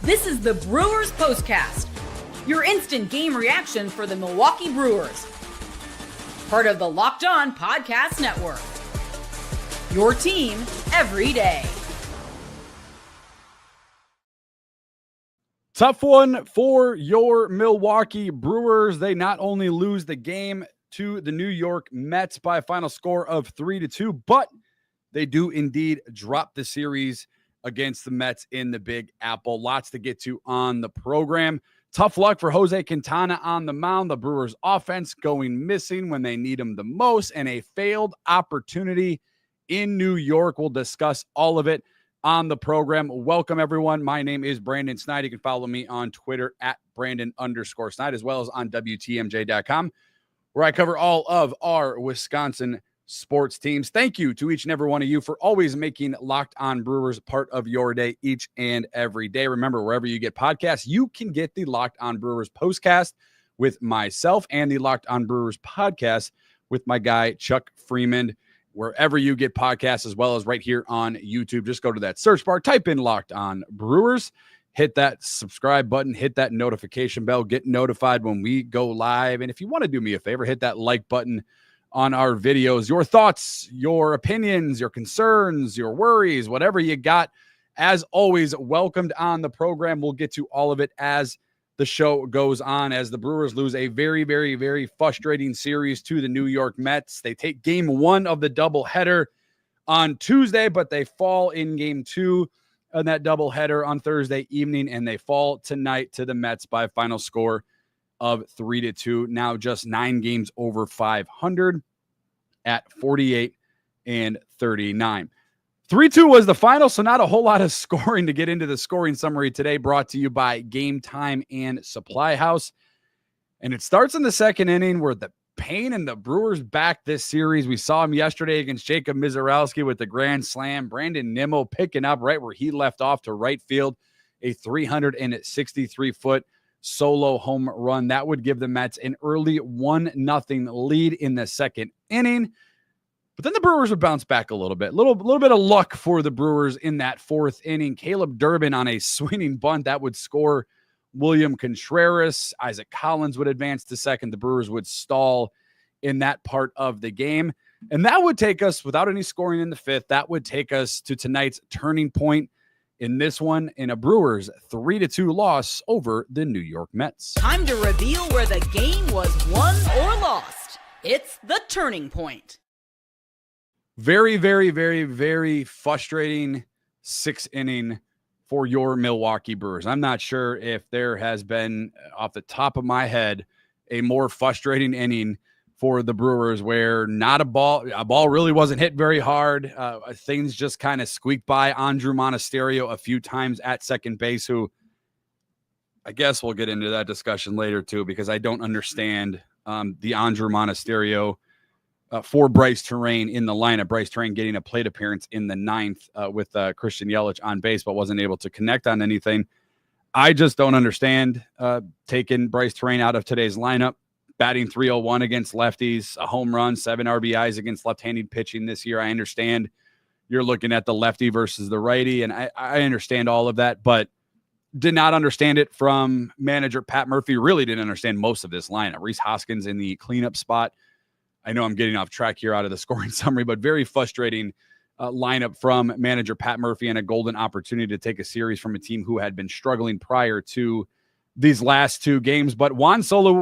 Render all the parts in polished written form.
This is the Brewers POSTCAST, your instant game reaction for the Milwaukee Brewers. Part of the Locked On Podcast Network. Your team every day. Tough one for your Milwaukee Brewers. They not only lose the game to the New York Mets by a final score of 3-2, but they do indeed drop the series against the Mets in the Big Apple. Lots to get to on the program. Tough luck for Jose Quintana on the mound. The Brewers offense going missing when they need him the most, and a failed opportunity in New York. We'll discuss all of it on the program. Welcome, everyone. My name is Brandon Snyder. You can follow me on Twitter at Brandon_Snyder, as well as on WTMJ.com, where I cover all of our Wisconsin sports teams. Thank you to each and every one of you for always making Locked On Brewers part of your day each and every day. Remember, wherever you get podcasts, you can get the Locked On Brewers postcast with myself and the Locked On Brewers podcast with my guy, Chuck Freeman. Wherever you get podcasts, as well as right here on YouTube, just go to that search bar, type in Locked On Brewers, hit that subscribe button, hit that notification bell, get notified when we go live. And if you want to do me a favor, hit that like button on our videos. Your thoughts, your opinions, your concerns, your worries, whatever you got, as always, welcomed on the program. We'll get to all of it as the show goes on, as the Brewers lose a very, very, very frustrating series to the New York Mets. They take game one of the doubleheader on Tuesday, but they fall in game two of that doubleheader on Thursday evening, and they fall tonight to the Mets by a final score of 3-2. Now just 9 games over 500 at 48-39. 3-2 was the final, so not a whole lot of scoring to get into the scoring summary today, brought to you by Gametime and Supply House. And it starts in the second inning where the pain and the Brewers back this series. We saw him yesterday against Jacob Mizorowski with the grand slam. Brandon Nimmo picking up right where he left off to right field, a 363-foot solo home run. That would give the Mets an early 1-0 lead in the second inning. But then the Brewers would bounce back a little bit. Little bit of luck for the Brewers in that fourth inning. Caleb Durbin on a swinging bunt that would score William Contreras. Isaac Collins would advance to second. The Brewers would stall in that part of the game. And that would take us, without any scoring in the fifth, that would take us to tonight's turning point in this one, in a Brewers 3-2 loss over the New York Mets. Time to reveal where the game was won or lost. It's the turning point. Very, very, very, very frustrating sixth inning for your Milwaukee Brewers. I'm not sure if there has been, off the top of my head, a more frustrating inning for the Brewers, where a ball really wasn't hit very hard. Things just kind of squeaked by. Andrew Monasterio a few times at second base, who I guess we'll get into that discussion later too, because I don't understand the Andrew Monasterio for Bryce Terrain in the lineup. Bryce Terrain getting a plate appearance in the ninth with Christian Yelich on base, but wasn't able to connect on anything. I just don't understand taking Bryce Terrain out of today's lineup. Batting .301 against lefties, a home run, 7 RBIs against left-handed pitching this year. I understand you're looking at the lefty versus the righty, and I understand all of that, but did not understand it from manager Pat Murphy. Really didn't understand most of this lineup. Rhys Hoskins in the cleanup spot. I know I'm getting off track here out of the scoring summary, but very frustrating lineup from manager Pat Murphy, and a golden opportunity to take a series from a team who had been struggling prior to these last 2 games. But Juan Soto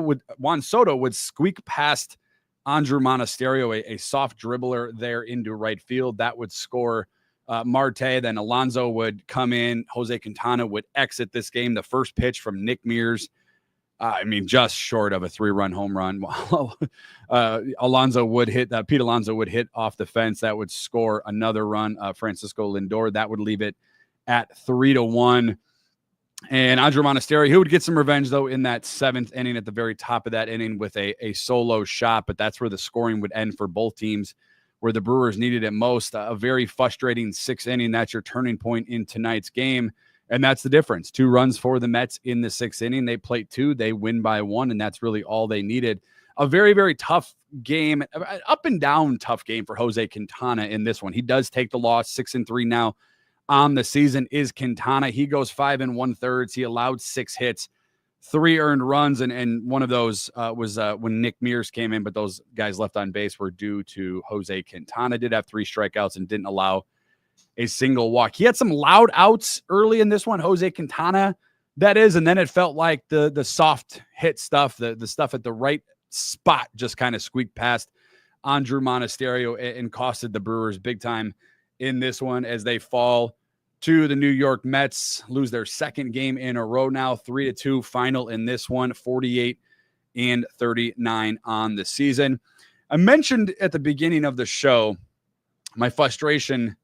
would squeak past Andrew Monasterio, a soft dribbler there into right field. That would score Marte. Then Alonso would come in. Jose Quintana would exit this game. The first pitch from Nick Mears, just short of a 3-run home run. Alonso would hit, Pete Alonso would hit off the fence. That would score another run. Francisco Lindor, that would leave it at 3-1. And Andrew Monasterio, he would get some revenge, though, in that 7th inning at the very top of that inning with a solo shot. But that's where the scoring would end for both teams, where the Brewers needed it most. A very frustrating 6th inning. That's your turning point in tonight's game. And that's the difference. 2 runs for the Mets in the 6th inning. They plate 2. They win by 1, and that's really all they needed. A very, very tough game, up and down tough game for Jose Quintana in this one. He does take the loss, 6-3 now on the season is Quintana. He goes 5 1/3. He allowed 6 hits, 3 earned runs, and one of those was when Nick Mears came in, but those guys left on base were due to Jose Quintana. Did have 3 strikeouts and didn't allow a single walk. He had some loud outs early in this one, Jose Quintana, that is, and then it felt like the soft hit stuff, the stuff at the right spot just kind of squeaked past Andrew Monasterio and costed the Brewers big time in this one as they fall to the New York Mets, lose their second game in a row now, 3-2 final in this one, 48-39 on the season. I mentioned at the beginning of the show my frustration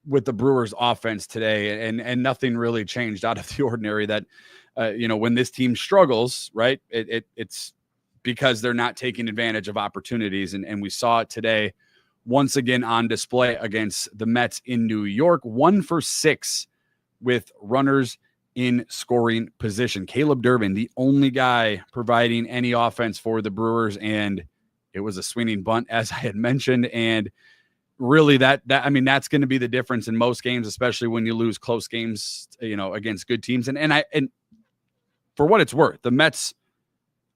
with the Brewers offense today, and nothing really changed out of the ordinary. That, when this team struggles, right, it's because they're not taking advantage of opportunities. And we saw it today once again on display against the Mets in New York, 1 for 6 with runners in scoring position. Caleb Durbin, the only guy providing any offense for the Brewers, and it was a swinging bunt, as I had mentioned. And really that's going to be the difference in most games, especially when you lose close games, against good teams. And for what it's worth, the Mets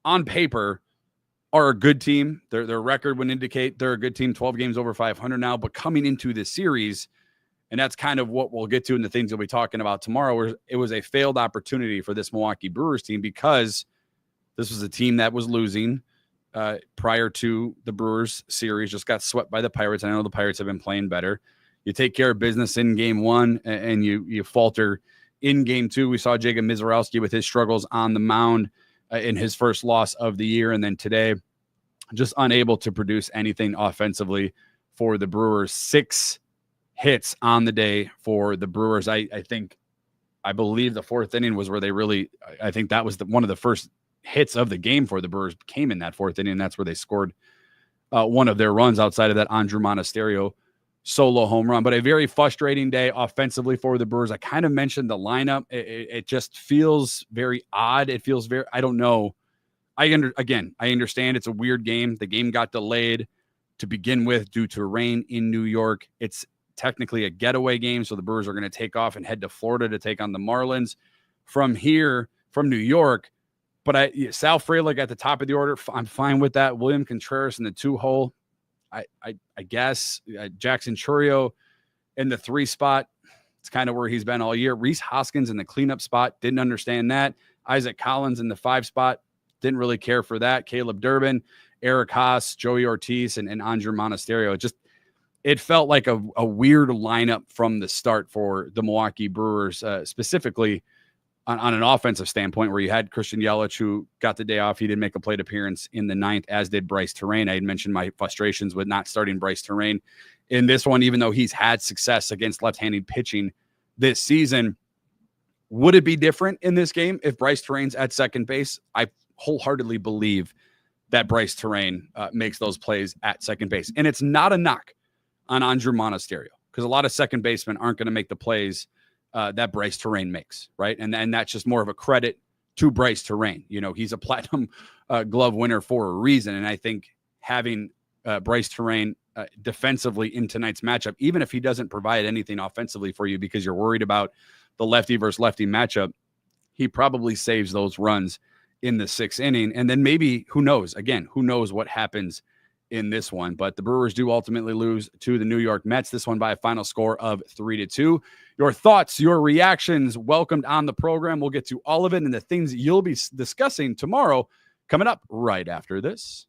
on paper are a good team. Their record would indicate they're a good team, 12 games over 500 now, but coming into this series, and that's kind of what we'll get to in the things we'll be talking about tomorrow, where it was a failed opportunity for this Milwaukee Brewers team because this was a team that was losing prior to the Brewers series, just got swept by the Pirates. I know the Pirates have been playing better. You take care of business in game 1 and you falter in game 2. We saw Jacob Mizorowski with his struggles on the mound in his first loss of the year. And then today, just unable to produce anything offensively for the Brewers. 6 hits on the day for the Brewers. I believe the 4th inning was where they really, I think that was one of the first hits of the game for the Brewers came in that 4th inning. And that's where they scored one of their runs outside of that Andrew Monasterio solo home run. But a very frustrating day offensively for the Brewers. I kind of mentioned the lineup. It just feels very odd. It feels very, I don't know. I understand it's a weird game. The game got delayed to begin with due to rain in New York. It's technically a getaway game, so the Brewers are going to take off and head to Florida to take on the Marlins from New York. But Sal Frelick at the top of the order, I'm fine with that. William Contreras in the 2-hole. I guess Jackson Chourio in the 3 spot. It's kind of where he's been all year. Rhys Hoskins in the cleanup spot. Didn't understand that. Isaac Collins in the 5 spot. Didn't really care for that. Caleb Durbin, Eric Haas, Joey Ortiz, and Andrew Monasterio. It felt like a weird lineup from the start for the Milwaukee Brewers, specifically on an offensive standpoint, where you had Christian Yelich, who got the day off. He did make a plate appearance in the 9th, as did Bryce Terrain. I had mentioned my frustrations with not starting Bryce Terrain in this one, even though he's had success against left-handed pitching this season. Would it be different in this game if Bryce Terrain's at second base? I wholeheartedly believe that Bryce Terrain makes those plays at second base. And it's not a knock on Andrew Monasterio, because a lot of second basemen aren't going to make the plays that Bryce Terrain makes, right? And that's just more of a credit to Bryce Terrain. He's a platinum glove winner for a reason. And I think having Bryce Terrain defensively in tonight's matchup, even if he doesn't provide anything offensively for you because you're worried about the lefty versus lefty matchup, he probably saves those runs in the 6th inning. And then maybe, who knows what happens in this one. But the Brewers do ultimately lose to the New York Mets, this one by a final score of 3-2. Your thoughts, your reactions, welcomed on the program. We'll get to all of it and the things you'll be discussing tomorrow coming up right after this.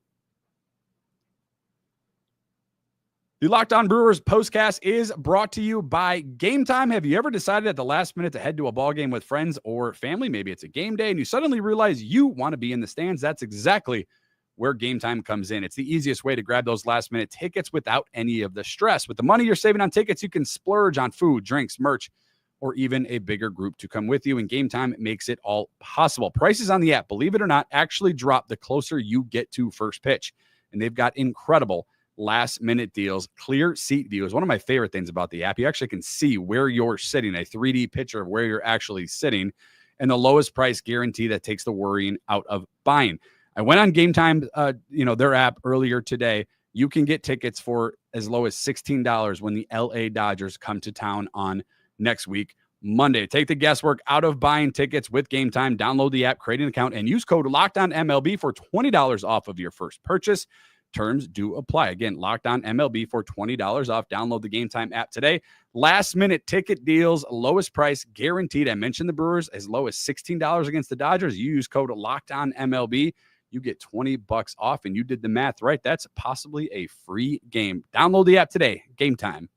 The Locked On Brewers postcast is brought to you by Gametime. Have you ever decided at the last minute to head to a ball game with friends or family? Maybe it's a game day and you suddenly realize you want to be in the stands. That's exactly where Gametime comes in. It's the easiest way to grab those last minute tickets without any of the stress. With the money you're saving on tickets, you can splurge on food, drinks, merch, or even a bigger group to come with you. And Gametime makes it all possible. Prices on the app, believe it or not, actually drop the closer you get to first pitch. And they've got incredible last minute deals. Clear seat view is one of my favorite things about the app. You actually can see where you're sitting, a 3D picture of where you're actually sitting, and the lowest price guarantee that takes the worrying out of buying. I went on Gametime, their app earlier today. You can get tickets for as low as $16 when the LA Dodgers come to town on next week, Monday. Take the guesswork out of buying tickets with Gametime. Download the app, create an account, and use code LOCKEDONMLB for $20 off of your first purchase. Terms do apply. Again, Locked On MLB for $20 off. Download the Gametime app today. Last minute ticket deals, lowest price guaranteed. I mentioned the Brewers as low as $16 against the Dodgers. You use code Locked On MLB. You get $20 off, and you did the math right. That's possibly a free game. Download the app today. Gametime.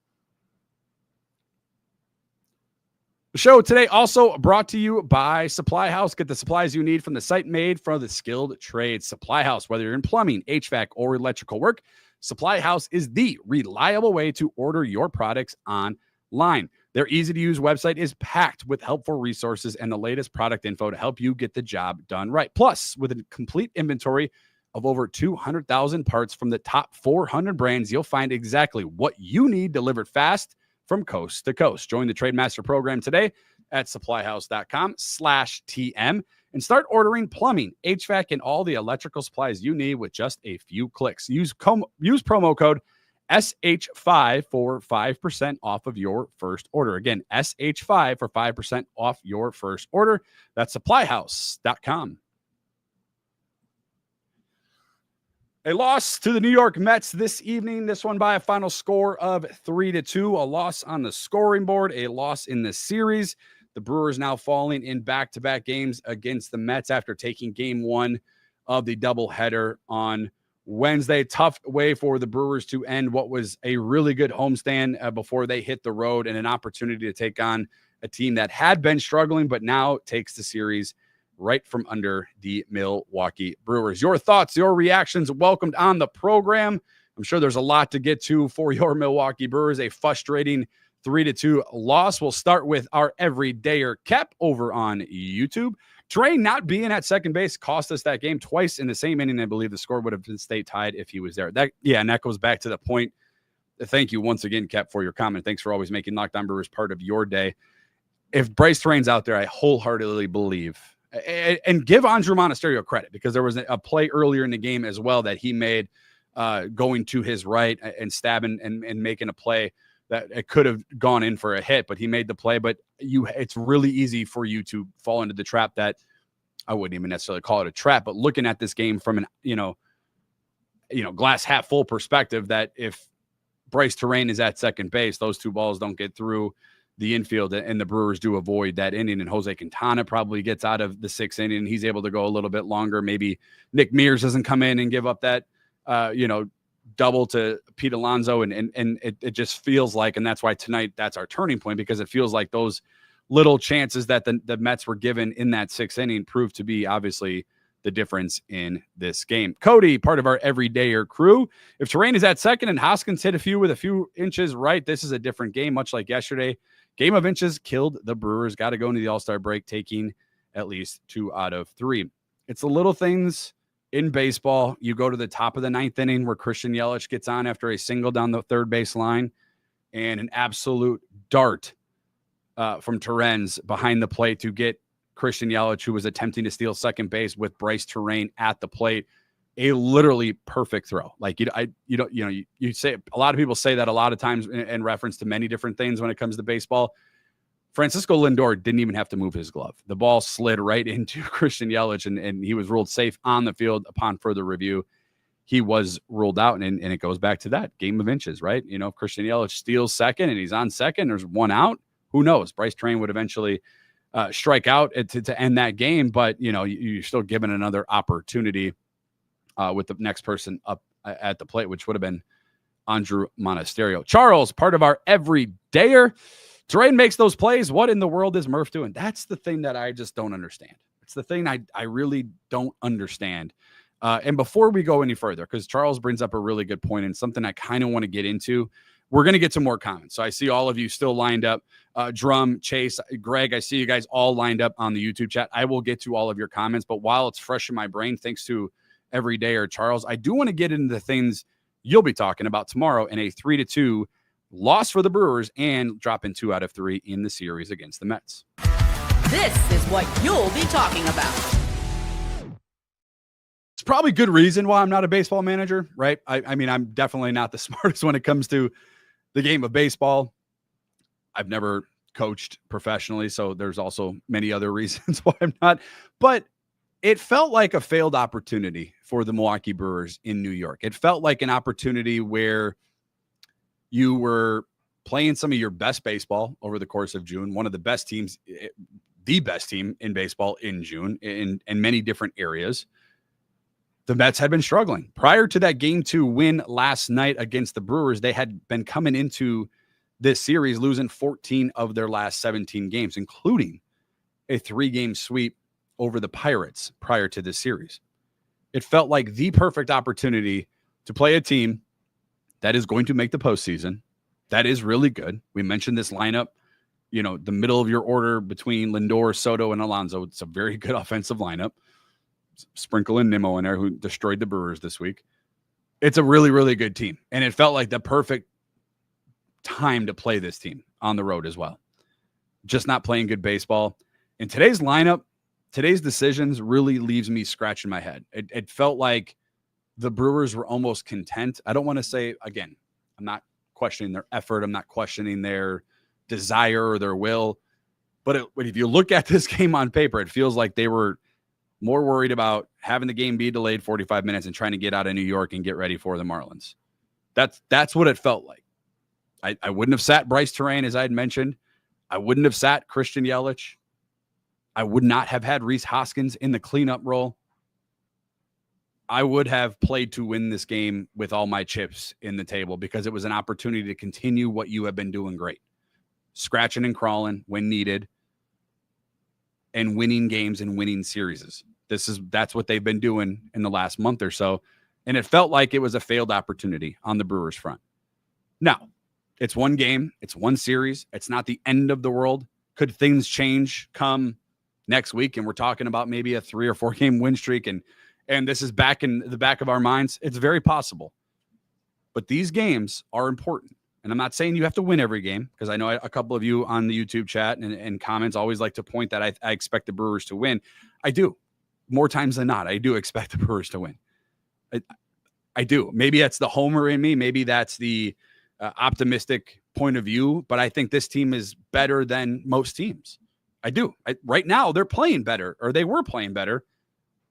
The show today also brought to you by Supply House. Get the supplies you need from the site made for the skilled trades. Supply House, whether you're in plumbing, HVAC, or electrical work, Supply House is the reliable way to order your products online. Their easy-to-use website is packed with helpful resources and the latest product info to help you get the job done right. Plus, with a complete inventory of over 200,000 parts from the top 400 brands, you'll find exactly what you need delivered fast from coast to coast. Join the Trade Master program today at supplyhouse.com/TM and start ordering plumbing, HVAC, and all the electrical supplies you need with just a few clicks. Use promo code SH5 for 5% off of your first order. Again, SH5 for 5% off your first order. That's supplyhouse.com. A loss to the New York Mets this evening. This one by a final score of 3-2. A loss on the scoring board, a loss in the series. The Brewers now falling in back-to-back games against the Mets after taking game one of the doubleheader on Wednesday. Tough way for the Brewers to end what was a really good homestand before they hit the road, and an opportunity to take on a team that had been struggling but now takes the series right from under the Milwaukee Brewers. Your thoughts, your reactions welcomed on the program. I'm sure there's a lot to get to for your Milwaukee Brewers. A frustrating 3-2 loss. We'll start with our everydayer Kep over on YouTube. Trey not being at second base cost us that game twice in the same inning. I believe the score would have been stayed tied if he was there. And that goes back to the point. Thank you once again, Kep, for your comment. Thanks for always making Locked On Brewers part of your day. If Bryce Terrain's out there, I wholeheartedly believe, and give Andrew Monasterio credit, because there was a play earlier in the game as well that he made going to his right and stabbing and making a play that it could have gone in for a hit, but he made the play. But it's really easy for you to fall into the trap that I wouldn't even necessarily call it a trap, but looking at this game from an, glass half full perspective, that if Bryce Terrain is at second base, those two balls don't get through the infield, and the Brewers do avoid that inning, and Jose Quintana probably gets out of the sixth inning, and he's able to go a little bit longer. Maybe Nick Mears doesn't come in and give up that, double to Pete Alonso, and it just feels like, and that's why tonight that's our turning point, because it feels like those little chances that the Mets were given in that sixth inning proved to be obviously the difference in this game. Cody, part of our everydayer crew. If Terrain is at second and Hoskins hit a few inches right, this is a different game, much like yesterday. Game of inches killed the Brewers. Got to go into the All-Star break taking at least 2 out of 3. It's the little things in baseball. You go to the top of the ninth inning where Christian Yelich gets on after a single down the third base line, and an absolute dart from Terrens behind the plate to get Christian Yelich, who was attempting to steal second base with Bryce Terrain at the plate, a literally perfect throw. Like you say, a lot of people say that a lot of times in reference to many different things when it comes to baseball. Francisco Lindor didn't even have to move his glove. The ball slid right into Christian Yelich, and he was ruled safe on the field. Upon further review, he was ruled out, and it goes back to that game of inches, right? If Christian Yelich steals second and he's on second, there's one out. Who knows? Bryce Terrain would eventually strike out to end that game, but you're still given another opportunity with the next person up at the plate, which would have been Andrew Monasterio. Charles, part of our everydayer. Terrain makes those plays. What in the world is Murph doing? That's the thing that I just don't understand. It's the thing I really don't understand. And before we go any further, because Charles brings up a really good point and something I kind of want to get into, we're going to get some more comments. So I see all of you still lined up. Drum, Chase, Greg, I see you guys all lined up on the YouTube chat. I will get to all of your comments, but while it's fresh in my brain, thanks to Everydayer Charles, I do want to get into the things you'll be talking about tomorrow in a 3-2 loss for the Brewers and dropping 2 out of 3 in the series against the Mets. This is what you'll be talking about. It's probably good reason why I'm not a baseball manager, right? I mean, I'm definitely not the smartest when it comes to the game of baseball. I've never coached professionally, so there's also many other reasons why I'm not. But it felt like a failed opportunity for the Milwaukee Brewers in New York. It felt like an opportunity where you were playing some of your best baseball over the course of June, one of the best teams, the best team in baseball in June in many different areas. The Mets had been struggling. Prior to that Game 2 win last night against the Brewers, they had been coming into this series losing 14 of their last 17 games, including a 3-game sweep over the Pirates prior to this series. It felt like the perfect opportunity to play a team that is going to make the postseason, that is really good. We mentioned this lineup, the middle of your order between Lindor, Soto, and Alonso. It's a very good offensive lineup. Sprinkle in Nimmo in there, who destroyed the Brewers this week. It's a really, really good team. And it felt like the perfect time to play this team on the road as well. Just not playing good baseball. In today's lineup, today's decisions really leaves me scratching my head. It felt like the Brewers were almost content. I don't want to say, again, I'm not questioning their effort. I'm not questioning their desire or their will. But if you look at this game on paper, it feels like they were more worried about having the game be delayed 45 minutes and trying to get out of New York and get ready for the Marlins. That's what it felt like. I wouldn't have sat Bryce Terrain, as I had mentioned. I wouldn't have sat Christian Yelich. I would not have had Rhys Hoskins in the cleanup role. I would have played to win this game with all my chips in the table because it was an opportunity to continue what you have been doing great. Scratching and crawling when needed and winning games and winning series. That's what they've been doing in the last month or so. And it felt like it was a failed opportunity on the Brewers front. Now, it's one game. It's one series. It's not the end of the world. Could things change come next week and we're talking about maybe a 3 or 4 game win streak and this is back in the back of our minds? It's very possible. But these games are important. And I'm not saying you have to win every game, because I know a couple of you on the YouTube chat and comments always like to point that I expect the Brewers to win. I do. More times than not, I do expect the Brewers to win. I do. Maybe that's the homer in me. Maybe that's the optimistic point of view. But I think this team is better than most teams. I do. Right now, they're playing better, or they were playing better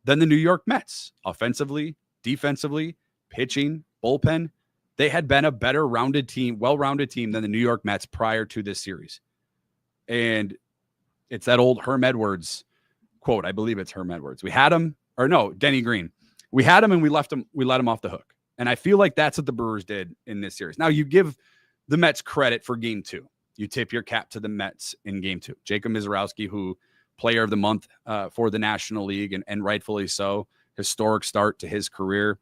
than the New York Mets. Offensively, defensively, pitching, bullpen. They had been a better rounded team, well-rounded team than the New York Mets prior to this series. And it's that old Herm Edwards quote. I believe it's Herm Edwards. We had him, or no, Denny Green. We had him and we let him off the hook. And I feel like that's what the Brewers did in this series. Now, you give the Mets credit for Game 2. You tip your cap to the Mets in Game 2. Jacob Mizorowski, who player of the month for the National League, and rightfully so, historic start to his career,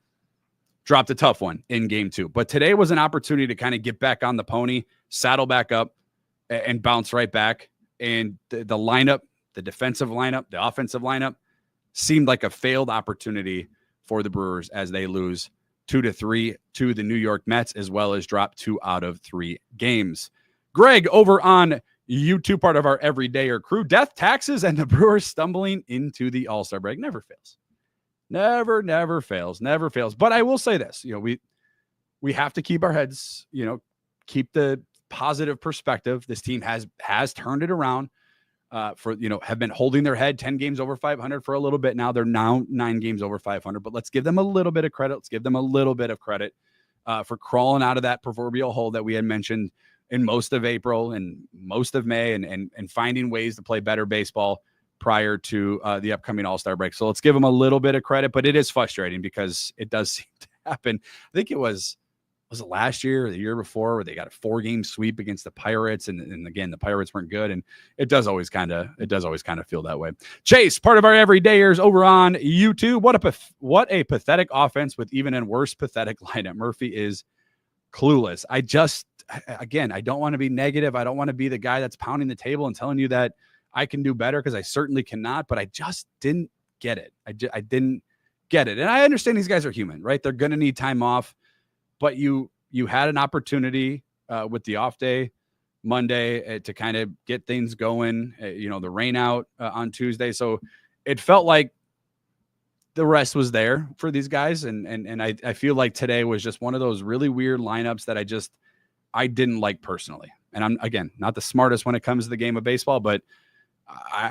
dropped a tough one in Game 2. But today was an opportunity to kind of get back on the pony, saddle back up, and bounce right back. And the lineup, the defensive lineup, the offensive lineup, seemed like a failed opportunity for the Brewers as they lose 2-3 to the New York Mets, as well as drop 2 out of 3 games. Greg, over on YouTube, part of our everydayer crew, death, taxes, and the Brewers stumbling into the All-Star break. Never fails. Never fails. But I will say this, we have to keep our heads, keep the positive perspective. This team has turned it around have been holding their head 10 games over 500 for a little bit now. They're now 9 games over 500, but let's give them a little bit of credit. Let's give them a little bit of credit for crawling out of that proverbial hole that we had mentioned in most of April and most of May and finding ways to play better baseball prior to the upcoming All-Star break. So let's give them a little bit of credit, but it is frustrating because it does seem to happen. I think it was it last year or the year before where they got a 4-game sweep against the Pirates. And again, the Pirates weren't good. And it does always kind of feel that way. Chase, part of our everydayers over on YouTube. What a pathetic offense with even a worse pathetic lineup. Murphy is clueless. I don't want to be negative. I don't want to be the guy that's pounding the table and telling you that I can do better, because I certainly cannot, but I just didn't get it. I didn't get it. And I understand these guys are human, right? They're going to need time off, but you had an opportunity with the off day Monday to kind of get things going, the rain out on Tuesday. So it felt like the rest was there for these guys. And I feel like today was just one of those really weird lineups that I didn't like personally. And I'm, again, not the smartest when it comes to the game of baseball, but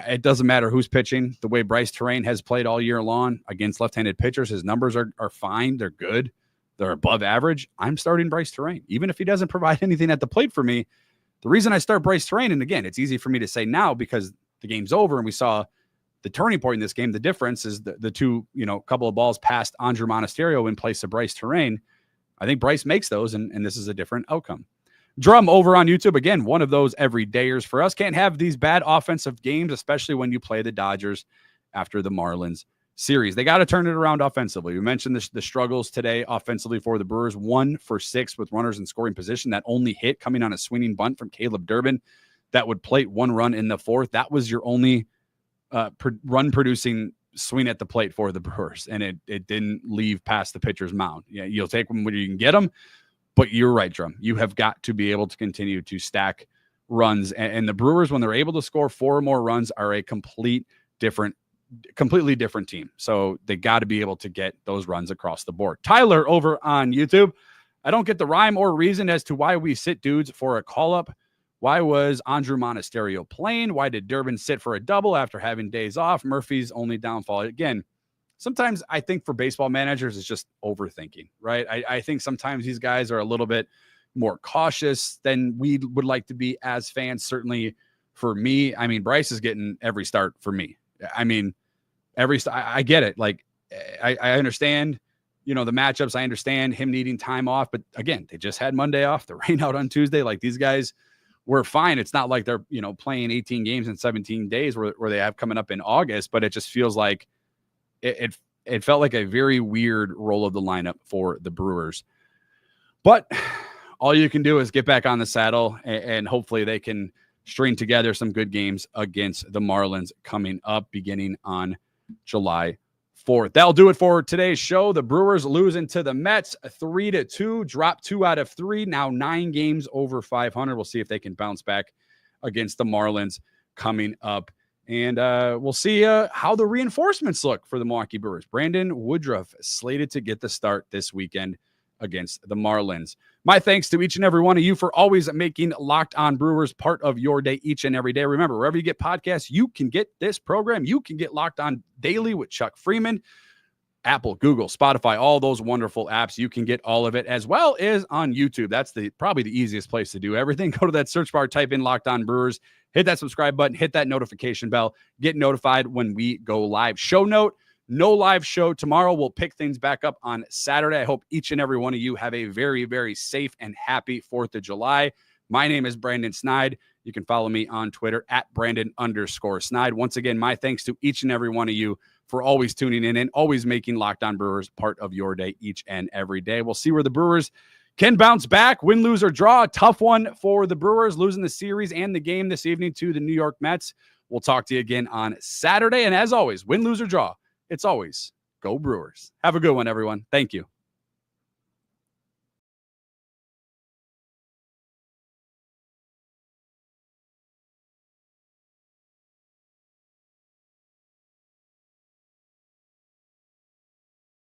it doesn't matter who's pitching. The way Bryce Terrain has played all year long against left-handed pitchers, his numbers are fine. They're good. They're above average. I'm starting Bryce Terrain. Even if he doesn't provide anything at the plate for me, the reason I start Bryce Terrain, and again, it's easy for me to say now because the game's over and we saw the turning point in this game. The difference is the two, couple of balls past Andrew Monasterio in place of Bryce Terrain. I think Bryce makes those, and this is a different outcome. Drum over on YouTube. Again, one of those everydayers for us. Can't have these bad offensive games, especially when you play the Dodgers after the Marlins series. They got to turn it around offensively. We mentioned the struggles today offensively for the Brewers. 1 for 6 with runners in scoring position. That only hit coming on a swinging bunt from Caleb Durbin that would plate 1 run in the 4th. That was your only run-producing swing at the plate for the Brewers, and it didn't leave past the pitcher's mound. Yeah, you'll take them when you can get them. But you're right, Drum. You have got to be able to continue to stack runs. And the Brewers, when they're able to score 4 or more runs, are a completely different team. So they got to be able to get those runs across the board. Tyler over on YouTube. I don't get the rhyme or reason as to why we sit dudes for a call-up. Why was Andrew Monasterio playing? Why did Durbin sit for a double after having days off? Murphy's only downfall. Again, sometimes I think for baseball managers, it's just overthinking, right? I think sometimes these guys are a little bit more cautious than we would like to be as fans. Certainly for me, I mean, Bryce is getting every start for me. I mean, I get it. Like, I understand, the matchups. I understand him needing time off. But again, they just had Monday off. The rain out on Tuesday. Like, these guys were fine. It's not like they're, playing 18 games in 17 days where they have coming up in August. But it just feels like it felt like a very weird roll of the lineup for the Brewers. But all you can do is get back on the saddle, and hopefully they can string together some good games against the Marlins coming up beginning on July 4th. That'll do it for today's show. The Brewers losing to the Mets 3-2, drop 2 out of 3, now 9 games over 500. We'll see if they can bounce back against the Marlins coming up. And we'll see how the reinforcements look for the Milwaukee Brewers. Brandon Woodruff slated to get the start this weekend against the Marlins. My thanks to each and every one of you for always making Locked On Brewers part of your day each and every day. Remember, wherever you get podcasts, you can get this program. You can get Locked On Daily with Chuck Freeman, Apple, Google, Spotify, all those wonderful apps. You can get all of it, as well as on YouTube. That's probably the easiest place to do everything. Go to that search bar, type in Locked On Brewers, hit that subscribe button, hit that notification bell, get notified when we go live. Show note, no live show tomorrow. We'll pick things back up on Saturday. I hope each and every one of you have a very, very safe and happy 4th of July. My name is Brandon Snide. You can follow me on Twitter at Brandon_Snide. Once again, my thanks to each and every one of you for always tuning in and always making Locked On Brewers part of your day each and every day. We'll see where the Brewers can bounce back, win, lose, or draw. A tough one for the Brewers, losing the series and the game this evening to the New York Mets. We'll talk to you again on Saturday. And as always, win, lose, or draw, it's always go Brewers. Have a good one, everyone. Thank you.